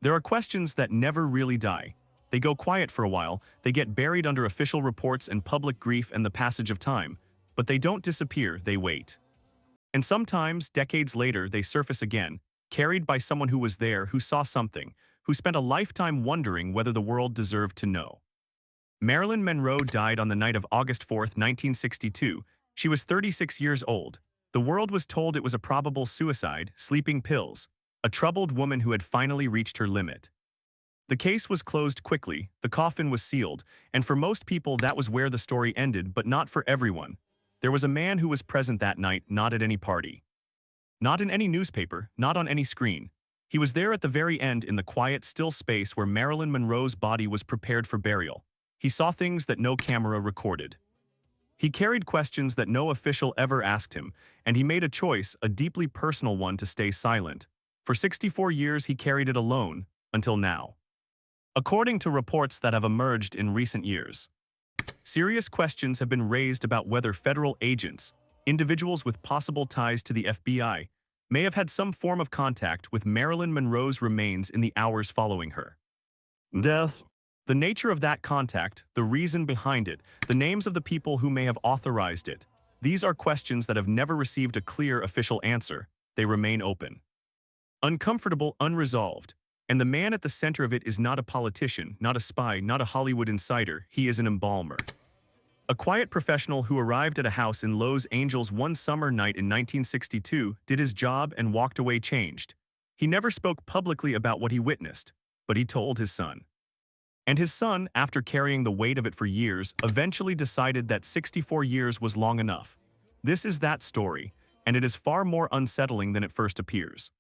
There are questions that never really die. They go quiet for a while, they get buried under official reports and public grief and the passage of time, but they don't disappear, they wait. And sometimes, decades later, they surface again, carried by someone who was there, who saw something, who spent a lifetime wondering whether the world deserved to know. Marilyn Monroe died on the night of August 4th, 1962. She was 36 years old. The world was told it was a probable suicide, sleeping pills, a troubled woman who had finally reached her limit. The case was closed quickly, the coffin was sealed, and for most people that was where the story ended, but not for everyone. There was a man who was present that night, not at any party. Not in any newspaper, not on any screen. He was there at the very end in the quiet, still space where Marilyn Monroe's body was prepared for burial. He saw things that no camera recorded. He carried questions that no official ever asked him, and he made a choice, a deeply personal one, to stay silent. For 64 years he carried it alone, until now. According to reports that have emerged in recent years, serious questions have been raised about whether federal agents, individuals with possible ties to the FBI, may have had some form of contact with Marilyn Monroe's remains in the hours following her death. The nature of that contact, the reason behind it, the names of the people who may have authorized it. These are questions that have never received a clear official answer. They remain open, uncomfortable, unresolved. And the man at the center of it is not a politician, not a spy, not a Hollywood insider. He is an embalmer. A quiet professional who arrived at a house in Los Angeles one summer night in 1962, did his job and walked away changed. He never spoke publicly about what he witnessed, but he told his son. And his son, after carrying the weight of it for years, eventually decided that 64 years was long enough. This is that story, and it is far more unsettling than it first appears.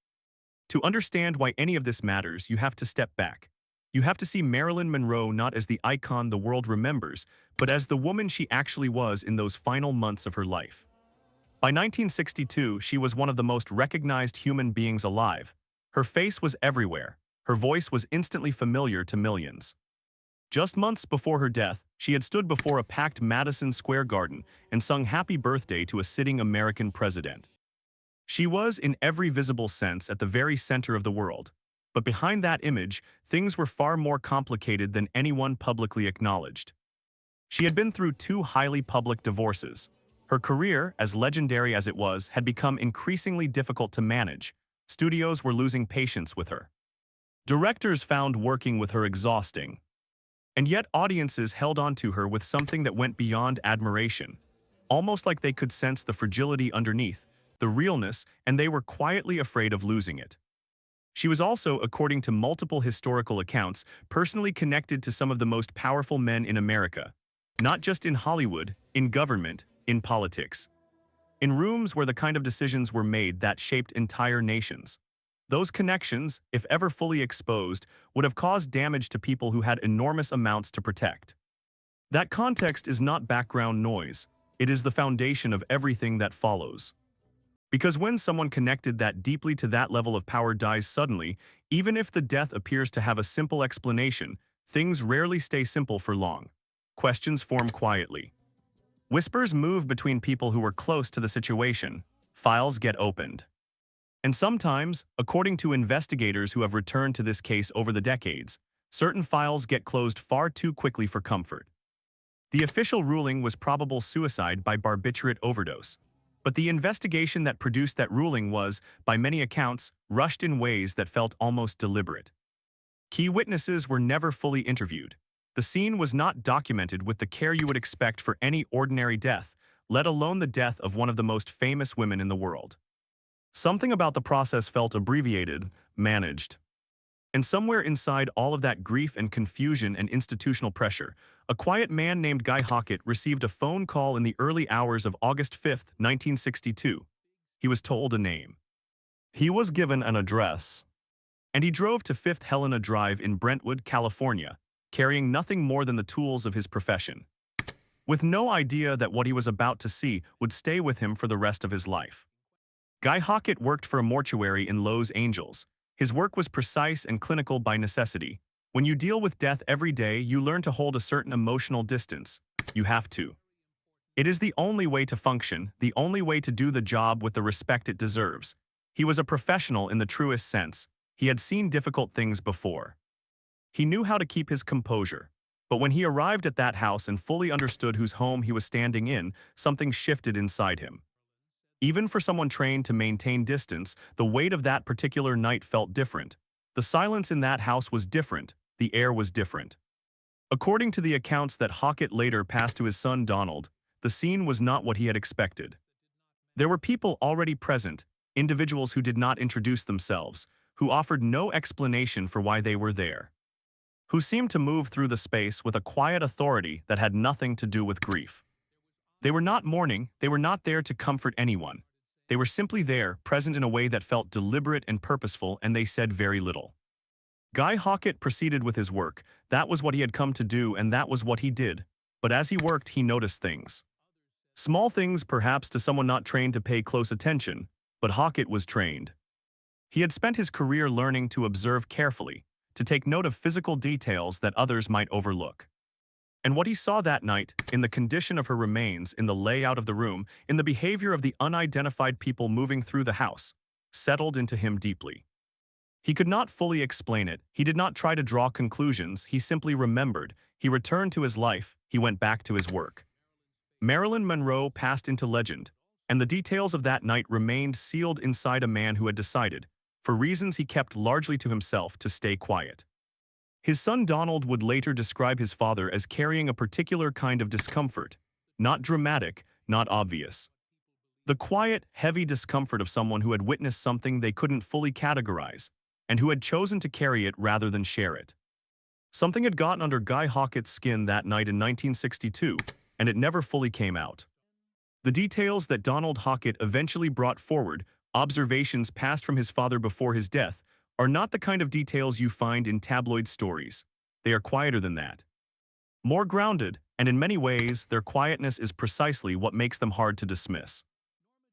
To understand why any of this matters, you have to step back. You have to see Marilyn Monroe not as the icon the world remembers, but as the woman she actually was in those final months of her life. By 1962, she was one of the most recognized human beings alive. Her face was everywhere. Her voice was instantly familiar to millions. Just months before her death, she had stood before a packed Madison Square Garden and sung Happy Birthday to a sitting American president. She was, in every visible sense, at the very center of the world. But behind that image, things were far more complicated than anyone publicly acknowledged. She had been through 2 highly public divorces. Her career, as legendary as it was, had become increasingly difficult to manage. Studios were losing patience with her. Directors found working with her exhausting. And yet audiences held on to her with something that went beyond admiration. Almost like they could sense the fragility underneath, the realness, and they were quietly afraid of losing it. She was also, according to multiple historical accounts, personally connected to some of the most powerful men in America. Not just in Hollywood, in government, in politics. In rooms where the kind of decisions were made that shaped entire nations. Those connections, if ever fully exposed, would have caused damage to people who had enormous amounts to protect. That context is not background noise. It is the foundation of everything that follows. Because when someone connected that deeply to that level of power dies suddenly, even if the death appears to have a simple explanation, things rarely stay simple for long. Questions form quietly. Whispers move between people who were close to the situation. Files get opened. And sometimes, according to investigators who have returned to this case over the decades, certain files get closed far too quickly for comfort. The official ruling was probable suicide by barbiturate overdose. But the investigation that produced that ruling was, by many accounts, rushed in ways that felt almost deliberate. Key witnesses were never fully interviewed. The scene was not documented with the care you would expect for any ordinary death, let alone the death of one of the most famous women in the world. Something about the process felt abbreviated, managed. And somewhere inside all of that grief and confusion and institutional pressure, a quiet man named Guy Hockett received a phone call in the early hours of August 5th, 1962. He was told a name. He was given an address. And he drove to 5th Helena Drive in Brentwood, California, carrying nothing more than the tools of his profession. With no idea that what he was about to see would stay with him for the rest of his life. Guy Hockett worked for a mortuary in Los Angeles. His work was precise and clinical by necessity. When you deal with death every day, you learn to hold a certain emotional distance. You have to. It is the only way to function, the only way to do the job with the respect it deserves. He was a professional in the truest sense. He had seen difficult things before. He knew how to keep his composure. But when he arrived at that house and fully understood whose home he was standing in, something shifted inside him. Even for someone trained to maintain distance, the weight of that particular night felt different. The silence in that house was different. The air was different. According to the accounts that Hockett later passed to his son Donald, the scene was not what he had expected. There were people already present, individuals who did not introduce themselves, who offered no explanation for why they were there, who seemed to move through the space with a quiet authority that had nothing to do with grief. They were not mourning, they were not there to comfort anyone. They were simply there, present in a way that felt deliberate and purposeful, and they said very little. Guy Hockett proceeded with his work. That was what he had come to do, and that was what he did. But as he worked, he noticed things. Small things, perhaps, to someone not trained to pay close attention, but Hockett was trained. He had spent his career learning to observe carefully, to take note of physical details that others might overlook. And what he saw that night, in the condition of her remains, in the layout of the room, in the behavior of the unidentified people moving through the house, settled into him deeply. He could not fully explain it. He did not try to draw conclusions. He simply remembered. He returned to his life. He went back to his work. Marilyn Monroe passed into legend, and the details of that night remained sealed inside a man who had decided, for reasons he kept largely to himself, to stay quiet. His son Donald would later describe his father as carrying a particular kind of discomfort, not dramatic, not obvious. The quiet, heavy discomfort of someone who had witnessed something they couldn't fully categorize, and who had chosen to carry it rather than share it. Something had gotten under Guy Hockett's skin that night in 1962, and it never fully came out. The details that Donald Hockett eventually brought forward, observations passed from his father before his death, are not the kind of details you find in tabloid stories. They are quieter than that. More grounded, and in many ways, their quietness is precisely what makes them hard to dismiss.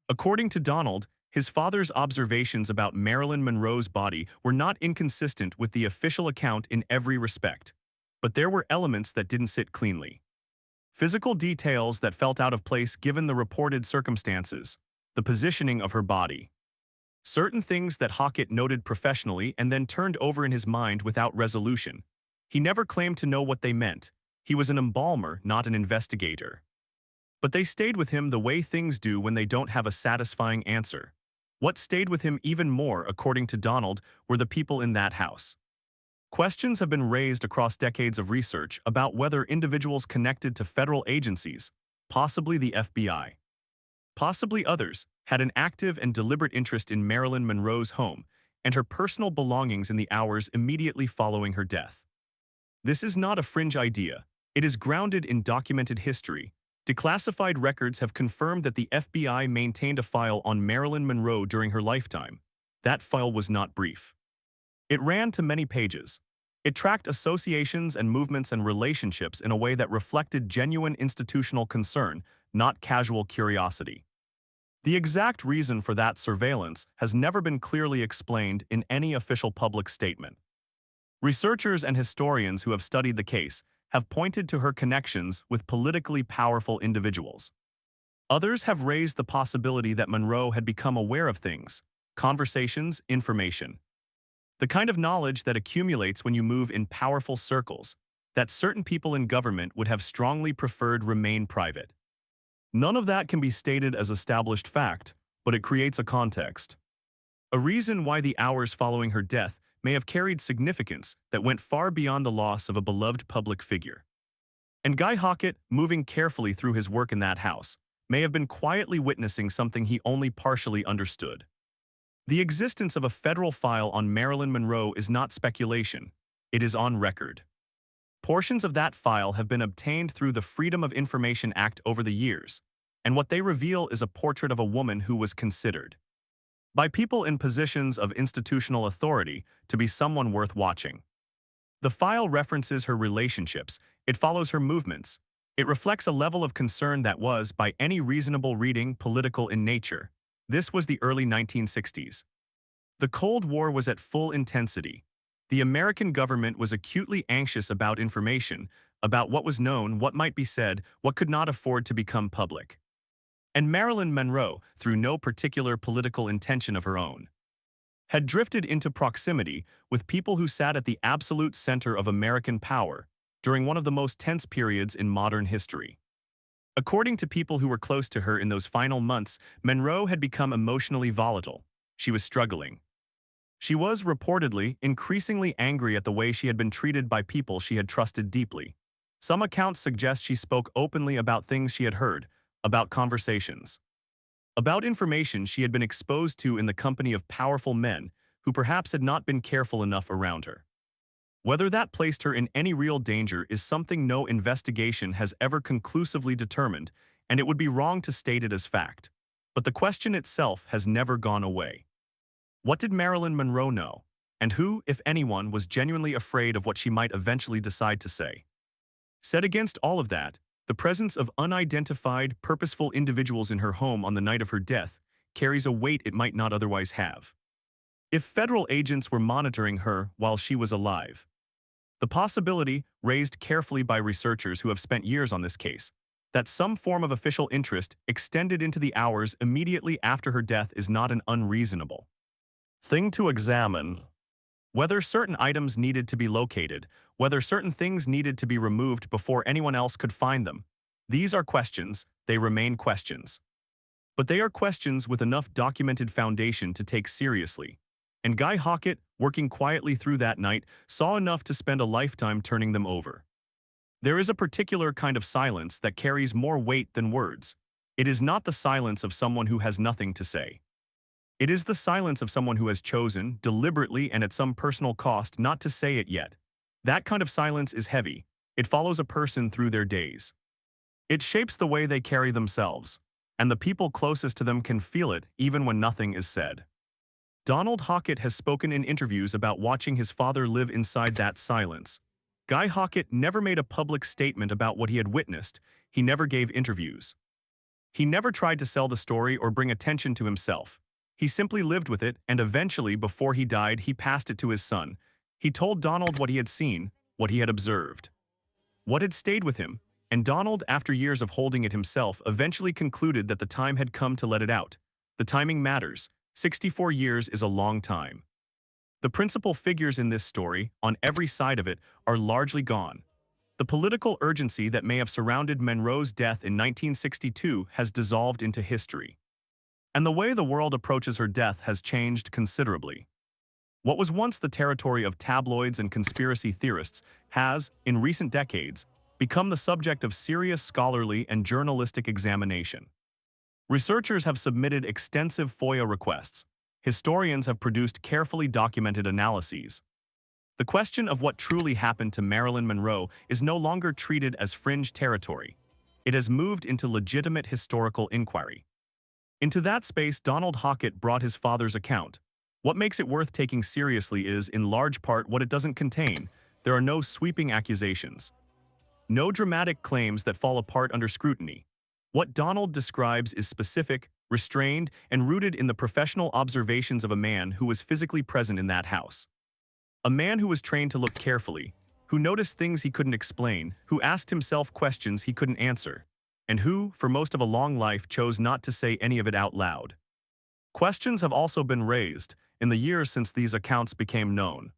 According to Donald, his father's observations about Marilyn Monroe's body were not inconsistent with the official account in every respect, but there were elements that didn't sit cleanly. Physical details that felt out of place given the reported circumstances, the positioning of her body. Certain things that Hockett noted professionally and then turned over in his mind without resolution. He never claimed to know what they meant. He was an embalmer, not an investigator. But they stayed with him the way things do when they don't have a satisfying answer. What stayed with him even more, according to Donald, were the people in that house. Questions have been raised across decades of research about whether individuals connected to federal agencies, possibly the FBI, possibly others, had an active and deliberate interest in Marilyn Monroe's home and her personal belongings in the hours immediately following her death. This is not a fringe idea. It is grounded in documented history. Declassified records have confirmed that the FBI maintained a file on Marilyn Monroe during her lifetime. That file was not brief. It ran to many pages. It tracked associations and movements and relationships in a way that reflected genuine institutional concern, not casual curiosity. The exact reason for that surveillance has never been clearly explained in any official public statement. Researchers and historians who have studied the case have pointed to her connections with politically powerful individuals. Others have raised the possibility that Monroe had become aware of things, conversations, information. The kind of knowledge that accumulates when you move in powerful circles, that certain people in government would have strongly preferred remain private. None of that can be stated as established fact, but it creates a context. A reason why the hours following her death may have carried significance that went far beyond the loss of a beloved public figure. And Guy Hockett, moving carefully through his work in that house, may have been quietly witnessing something he only partially understood. The existence of a federal file on Marilyn Monroe is not speculation. It is on record. Portions of that file have been obtained through the Freedom of Information Act over the years, and what they reveal is a portrait of a woman who was considered, by people in positions of institutional authority, to be someone worth watching. The file references her relationships, it follows her movements, it reflects a level of concern that was, by any reasonable reading, political in nature. This was the early 1960s. The Cold War was at full intensity. The American government was acutely anxious about information, about what was known, what might be said, what could not afford to become public. And Marilyn Monroe, through no particular political intention of her own, had drifted into proximity with people who sat at the absolute center of American power during one of the most tense periods in modern history. According to people who were close to her in those final months, Monroe had become emotionally volatile. She was struggling. She was, reportedly, increasingly angry at the way she had been treated by people she had trusted deeply. Some accounts suggest she spoke openly about things she had heard, about conversations, about information she had been exposed to in the company of powerful men who perhaps had not been careful enough around her. Whether that placed her in any real danger is something no investigation has ever conclusively determined, and it would be wrong to state it as fact. But the question itself has never gone away. What did Marilyn Monroe know? And who, if anyone, was genuinely afraid of what she might eventually decide to say? Set against all of that, the presence of unidentified, purposeful individuals in her home on the night of her death carries a weight it might not otherwise have. If federal agents were monitoring her while she was alive, the possibility, raised carefully by researchers who have spent years on this case, that some form of official interest extended into the hours immediately after her death is not an unreasonable thing to examine. Whether certain items needed to be located, whether certain things needed to be removed before anyone else could find them, these are questions, they remain questions. But they are questions with enough documented foundation to take seriously. And Guy Hockett, working quietly through that night, saw enough to spend a lifetime turning them over. There is a particular kind of silence that carries more weight than words. It is not the silence of someone who has nothing to say. It is the silence of someone who has chosen, deliberately and at some personal cost, not to say it yet. That kind of silence is heavy. It follows a person through their days. It shapes the way they carry themselves, and the people closest to them can feel it even when nothing is said. Donald Hockett has spoken in interviews about watching his father live inside that silence. Guy Hockett never made a public statement about what he had witnessed. He never gave interviews. He never tried to sell the story or bring attention to himself. He simply lived with it, and eventually, before he died, he passed it to his son. He told Donald what he had seen, what he had observed, what had stayed with him, and Donald, after years of holding it himself, eventually concluded that the time had come to let it out. The timing matters. 64 years is a long time. The principal figures in this story, on every side of it, are largely gone. The political urgency that may have surrounded Monroe's death in 1962 has dissolved into history. And the way the world approaches her death has changed considerably. What was once the territory of tabloids and conspiracy theorists has, in recent decades, become the subject of serious scholarly and journalistic examination. Researchers have submitted extensive FOIA requests. Historians have produced carefully documented analyses. The question of what truly happened to Marilyn Monroe is no longer treated as fringe territory. It has moved into legitimate historical inquiry. Into that space, Donald Hockett brought his father's account. What makes it worth taking seriously is, in large part, what it doesn't contain. There are no sweeping accusations, no dramatic claims that fall apart under scrutiny. What Donald describes is specific, restrained, and rooted in the professional observations of a man who was physically present in that house. A man who was trained to look carefully, who noticed things he couldn't explain, who asked himself questions he couldn't answer, and who, for most of a long life, chose not to say any of it out loud. Questions have also been raised, in the years since these accounts became known,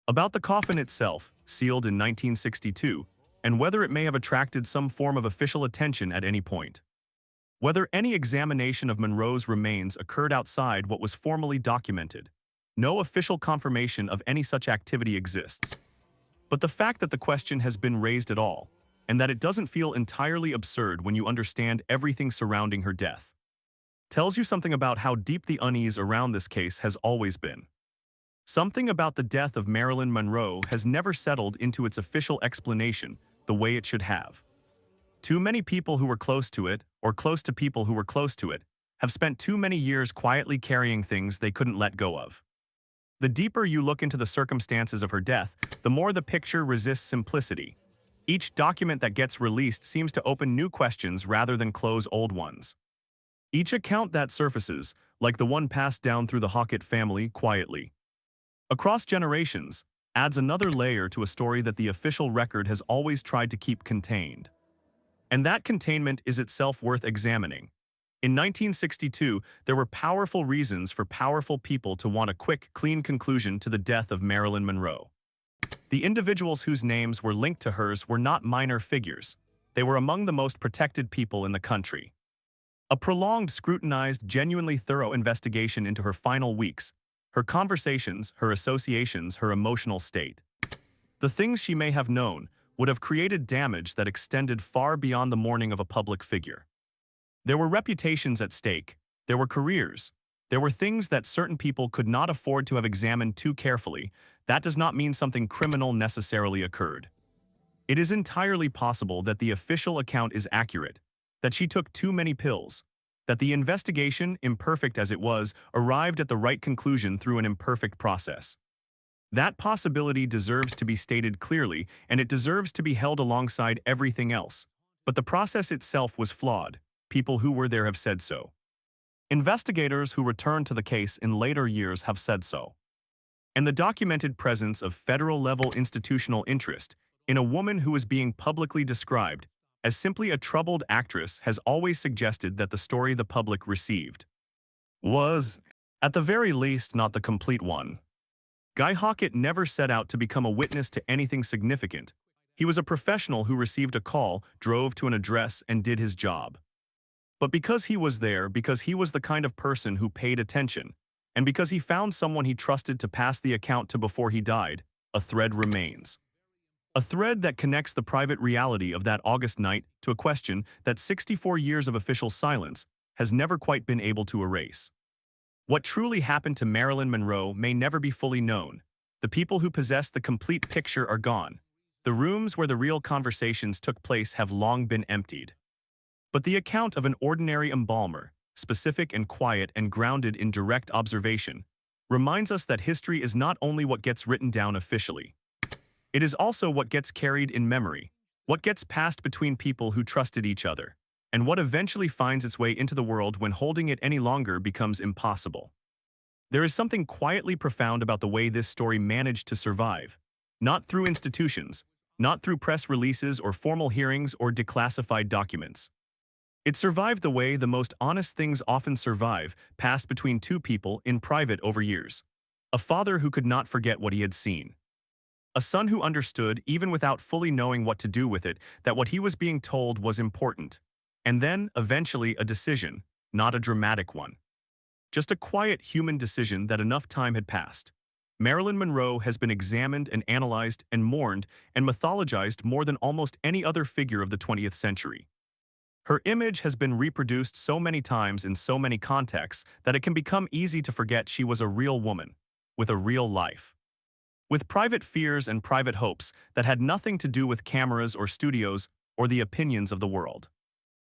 about the coffin itself, sealed in 1962, and whether it may have attracted some form of official attention at any point. Whether any examination of Monroe's remains occurred outside what was formally documented. No official confirmation of any such activity exists. But the fact that the question has been raised at all, and that it doesn't feel entirely absurd when you understand everything surrounding her death, tells you something about how deep the unease around this case has always been. Something about the death of Marilyn Monroe has never settled into its official explanation the way it should have. Too many people who were close to it, or close to people who were close to it, have spent too many years quietly carrying things they couldn't let go of. The deeper you look into the circumstances of her death, the more the picture resists simplicity. Each document that gets released seems to open new questions rather than close old ones. Each account that surfaces, like the one passed down through the Hockett family quietly, across generations, adds another layer to a story that the official record has always tried to keep contained. And that containment is itself worth examining. In 1962, there were powerful reasons for powerful people to want a quick, clean conclusion to the death of Marilyn Monroe. The individuals whose names were linked to hers were not minor figures. They were among the most protected people in the country. A prolonged, scrutinized, genuinely thorough investigation into her final weeks, her conversations, her associations, her emotional state. The things she may have known would have created damage that extended far beyond the mourning of a public figure. There were reputations at stake, there were careers, there were things that certain people could not afford to have examined too carefully. That does not mean something criminal necessarily occurred. It is entirely possible that the official account is accurate, that she took too many pills, that the investigation, imperfect as it was, arrived at the right conclusion through an imperfect process. That possibility deserves to be stated clearly, and it deserves to be held alongside everything else. But the process itself was flawed. People who were there have said so. Investigators who returned to the case in later years have said so. And the documented presence of federal-level institutional interest in a woman who is being publicly described as simply a troubled actress has always suggested that the story the public received was, at the very least, not the complete one. Guy Hawkett never set out to become a witness to anything significant. He was a professional who received a call, drove to an address, and did his job. But because he was there, because he was the kind of person who paid attention, and because he found someone he trusted to pass the account to before he died, a thread remains. A thread that connects the private reality of that August night to a question that 64 years of official silence has never quite been able to erase. What truly happened to Marilyn Monroe may never be fully known. The people who possess the complete picture are gone. The rooms where the real conversations took place have long been emptied. But the account of an ordinary embalmer, specific and quiet and grounded in direct observation, reminds us that history is not only what gets written down officially. It is also what gets carried in memory, what gets passed between people who trusted each other, and what eventually finds its way into the world when holding it any longer becomes impossible. There is something quietly profound about the way this story managed to survive, not through institutions, not through press releases or formal hearings or declassified documents. It survived the way the most honest things often survive, passed between two people in private over years. A father who could not forget what he had seen. A son who understood, even without fully knowing what to do with it, that what he was being told was important. And then, eventually, a decision, not a dramatic one. Just a quiet human decision that enough time had passed. Marilyn Monroe has been examined and analyzed and mourned and mythologized more than almost any other figure of the 20th century. Her image has been reproduced so many times in so many contexts that it can become easy to forget she was a real woman, with a real life. With private fears and private hopes that had nothing to do with cameras or studios or the opinions of the world.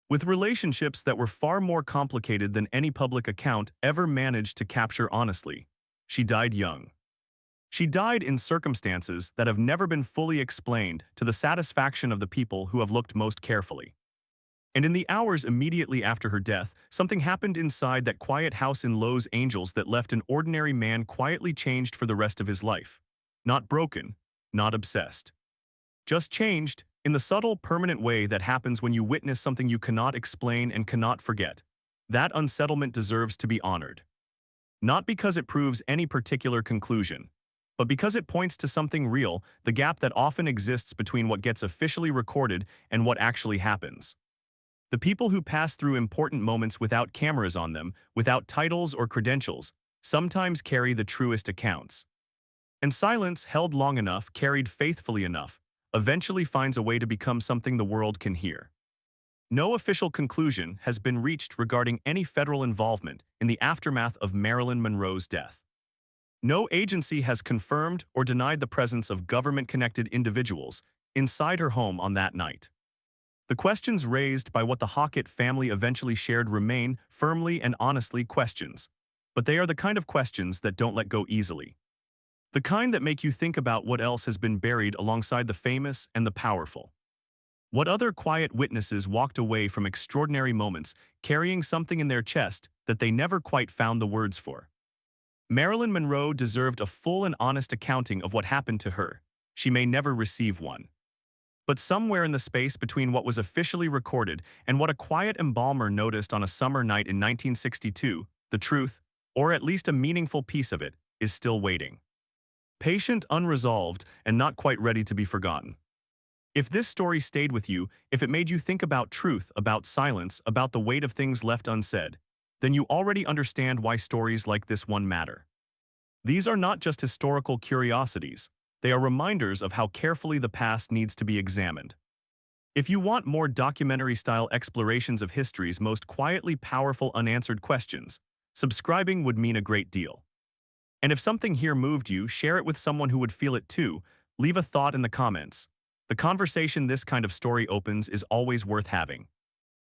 With relationships that were far more complicated than any public account ever managed to capture honestly. She died young. She died in circumstances that have never been fully explained to the satisfaction of the people who have looked most carefully. And in the hours immediately after her death, something happened inside that quiet house in Los Angeles that left an ordinary man quietly changed for the rest of his life. Not broken, not obsessed. Just changed, in the subtle, permanent way that happens when you witness something you cannot explain and cannot forget. That unsettlement deserves to be honored. Not because it proves any particular conclusion, but because it points to something real, the gap that often exists between what gets officially recorded and what actually happens. The people who pass through important moments without cameras on them, without titles or credentials, sometimes carry the truest accounts. And silence, held long enough, carried faithfully enough, eventually finds a way to become something the world can hear. No official conclusion has been reached regarding any federal involvement in the aftermath of Marilyn Monroe's death. No agency has confirmed or denied the presence of government-connected individuals inside her home on that night. The questions raised by what the Hawkett family eventually shared remain firmly and honestly questions. But they are the kind of questions that don't let go easily. The kind that make you think about what else has been buried alongside the famous and the powerful. What other quiet witnesses walked away from extraordinary moments carrying something in their chest that they never quite found the words for. Marilyn Monroe deserved a full and honest accounting of what happened to her. She may never receive one. But somewhere in the space between what was officially recorded and what a quiet embalmer noticed on a summer night in 1962, the truth, or at least a meaningful piece of it, is still waiting. Patient, unresolved, and not quite ready to be forgotten. If this story stayed with you, if it made you think about truth, about silence, about the weight of things left unsaid, then you already understand why stories like this one matter. These are not just historical curiosities. They are reminders of how carefully the past needs to be examined. If you want more documentary-style explorations of history's most quietly powerful unanswered questions, subscribing would mean a great deal. And if something here moved you, share it with someone who would feel it too. Leave a thought in the comments. The conversation this kind of story opens is always worth having.